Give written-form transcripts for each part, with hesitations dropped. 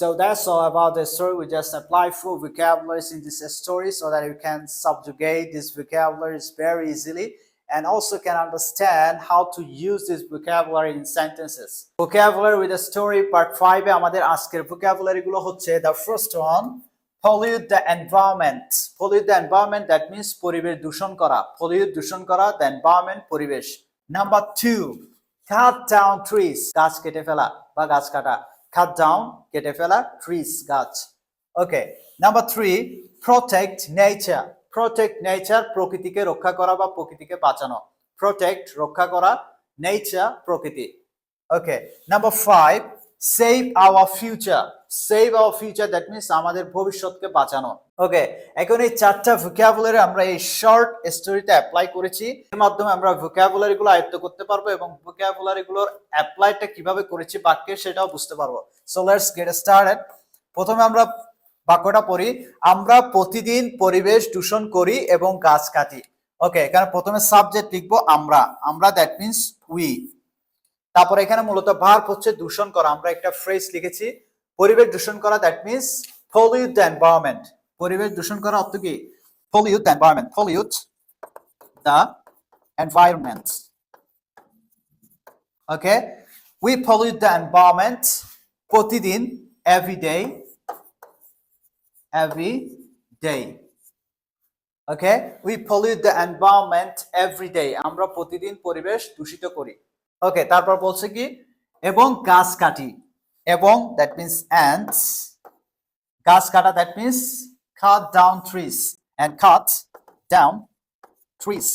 So that's all about the story. We just apply full vocabularies in this story so that you can subjugate these vocabularies very easily and also can understand how to use this vocabulary in sentences. Vocabulary with a story part 5 এ আমাদের আজকের vocabulary গুলো হচ্ছে the first one pollute the environment. Pollute the environment, that means পরিবেশ দূষণ করা। Pollute দূষণ করা, the environment পরিবেশ। Number 2 cut down trees, গাছ কেটে ফেলা বা গাছ কাটা। Cut down, কেটে ফেলা, trees, গাছ। Okay. Number 3 protect nature. Protect nature, প্রকৃতিকে রক্ষা করা বা প্রকৃতিকে বাঁচানো। Protect, রক্ষা করা, nature, প্রকৃতি। Okay. Number 5 save our future. Save our future, that means আমাদের ভবিষ্যৎকে বাঁচানো। ওকে, এখন এই চারটা vocabulary আমরা এই শর্ট স্টোরিতে অ্যাপ্লাই করেছি। এর মাধ্যমে আমরা vocabulary গুলো আয়ত্ত করতে পারবো এবং vocabulary গুলোর অ্যাপ্লাইটা কিভাবে করেছি বাক্যে সেটাও বুঝতে পারবো। So let's get started. প্রথমে আমরা বাক্যটা পড়ি, আমরা প্রতিদিন পরিবেশ দূষণ করি এবং গাছ কাটি। ওকে, এখানে প্রথমে সাবজেক্ট লিখবো আমরা, আমরা দ্যাট মিন্স উই। তারপর এখানে মূলত ভার্ব হচ্ছে দূষণ করা। আমরা একটা ফ্রেজ লিখেছি পরিবেশ দূষণ করা, that means pollute the environment. পরিবেশ দূষণ করা অর্থ কি? pollute the environment. Pollute the environment. Okay, we pollute the environment প্রতিদিন, every day. Every day. Okay, we pollute the environment every day. আমরা প্রতিদিন পরিবেশ দূষিত করি। ওকে, তারপর বলছে কি এবং গাছ কাটি। এবং that means and, গাছ কাটা that means cut down trees and cut down trees.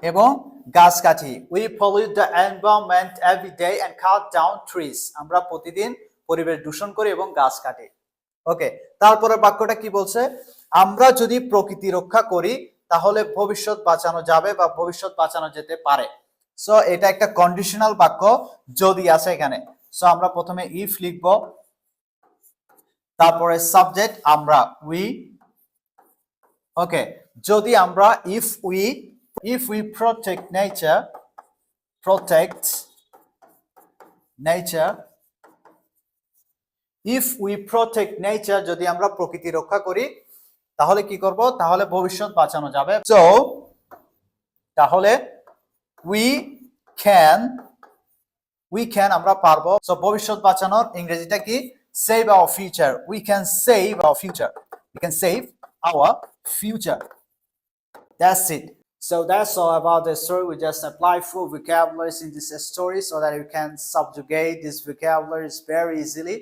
এবং গাছ কাটি, we pollute the environment every day and cut down trees. আমরা প্রতিদিন পরিবেশ দূষণ করি এবং গাছ কাটি। ওকে, তারপরের বাক্যটা কি বলছে? আমরা যদি প্রকৃতি রক্ষা করি তাহলে ভবিষ্যৎ বাঁচানো যাবে বা ভবিষ্যৎ বাঁচানো যেতে পারে। সো এটা একটা কন্ডিশনাল বাক্য, যদি আছে এখানে। সো আমরা প্রথমে ইফ লিখব, তারপরে সাবজেক্ট আমরা উই। ওকে, যদি আমরা if we protect nature, if we protect nature, যদি আমরা প্রকৃতি রক্ষা করি তাহলে কি করব? তাহলে ভবিষ্যৎ বাঁচানো যাবে। সো তাহলে we can আমরা পারবো। সো ভবিষ্যৎ বাঁচানোর ইংরেজিটা কি? save our future. We can save our future. We can save our future. That's it. So that's all about the story. We just apply full vocabularies in this story so that you can subjugate these vocabularies very easily